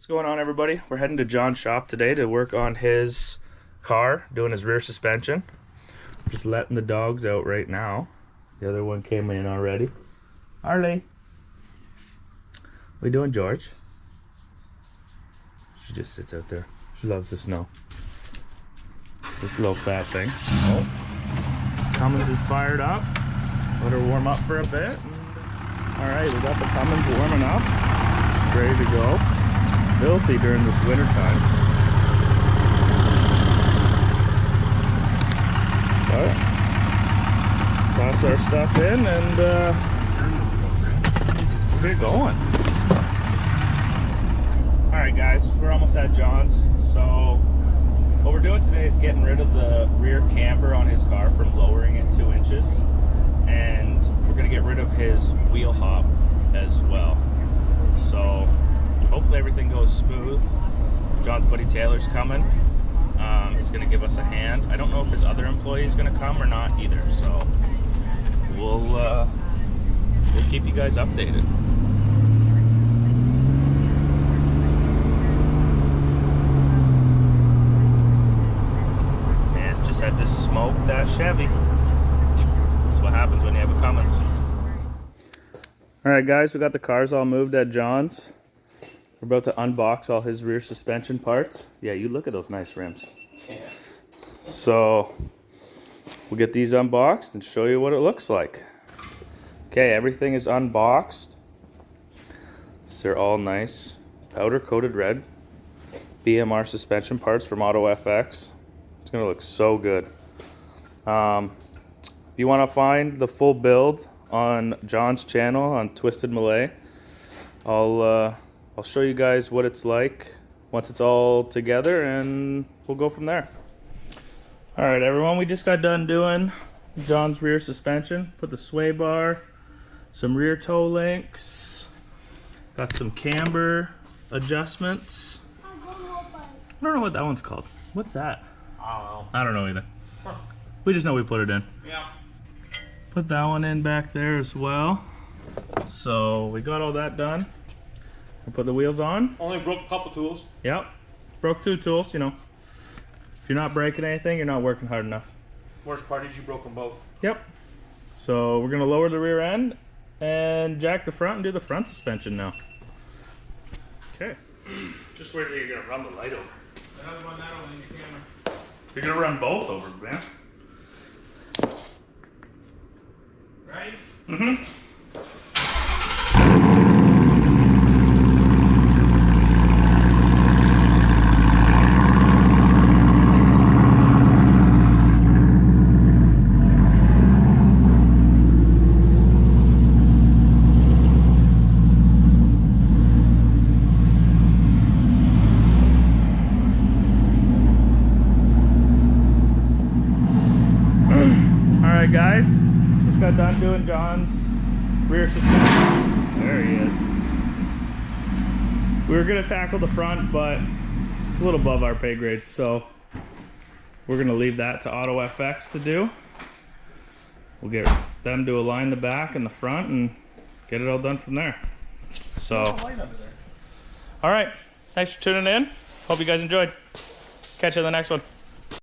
What's going on, everybody? We're heading to John's shop today to work on his car, doing his rear suspension. Just letting the dogs out right now. The other one came in already. Harley. What are you doing, George? She just sits out there. She loves the snow. This little fat thing. Oh. Cummins is fired up. Let her warm up for a bit. Alright, we got the Cummins warming up. Ready to go. Filthy during this winter time. Alright. Toss our stuff in and get going. Alright guys, we're almost at John's. So what we're doing today is getting rid of the rear camber on his car from lowering it 2 inches. And we're going to get rid of his wheel hop as well. So hopefully everything goes smooth. John's buddy Taylor's coming. He's going to give us a hand. I don't know if his other employee is going to come or not either. So we'll keep you guys updated. And just had to smoke that Chevy. That's what happens when you have a Cummins. Alright guys, we got the cars all moved at John's. We're about to unbox all his rear suspension parts. Yeah, you look at those nice rims. Yeah. So we'll get these unboxed and show you what it looks like. Okay, everything is unboxed. So they're all nice powder coated red BMR suspension parts from Auto FX. It's gonna look so good. If you want to find the full build on John's channel on Twisted Malay, I'll show you guys what it's like once it's all together, and we'll go from there. All right, everyone, we just got done doing John's rear suspension. Put the sway bar, some rear toe links, got some camber adjustments. I don't know what that one's called. What's that? I don't know either. We just know we put it in. Yeah. Put that one in back there as well. So we got all that done. We put the wheels on. Only broke a couple tools. Yep. Broke 2 tools, you know. If you're not breaking anything, you're not working hard enough. Worst part is you broke them both. Yep. So we're gonna lower the rear end and jack the front and do the front suspension now. Okay. Just wait till you're gonna run the light over. I haven't run that on the camera. You're gonna run both over, man. Right? Mm-hmm. Alright guys, just got done doing John's rear suspension. There he is. We were going to tackle the front, but it's a little above our pay grade, so we're going to leave that to Auto FX to do. We'll get them to align the back and the front and get it all done from there. So, alright, thanks for tuning in. Hope you guys enjoyed. Catch you in the next one.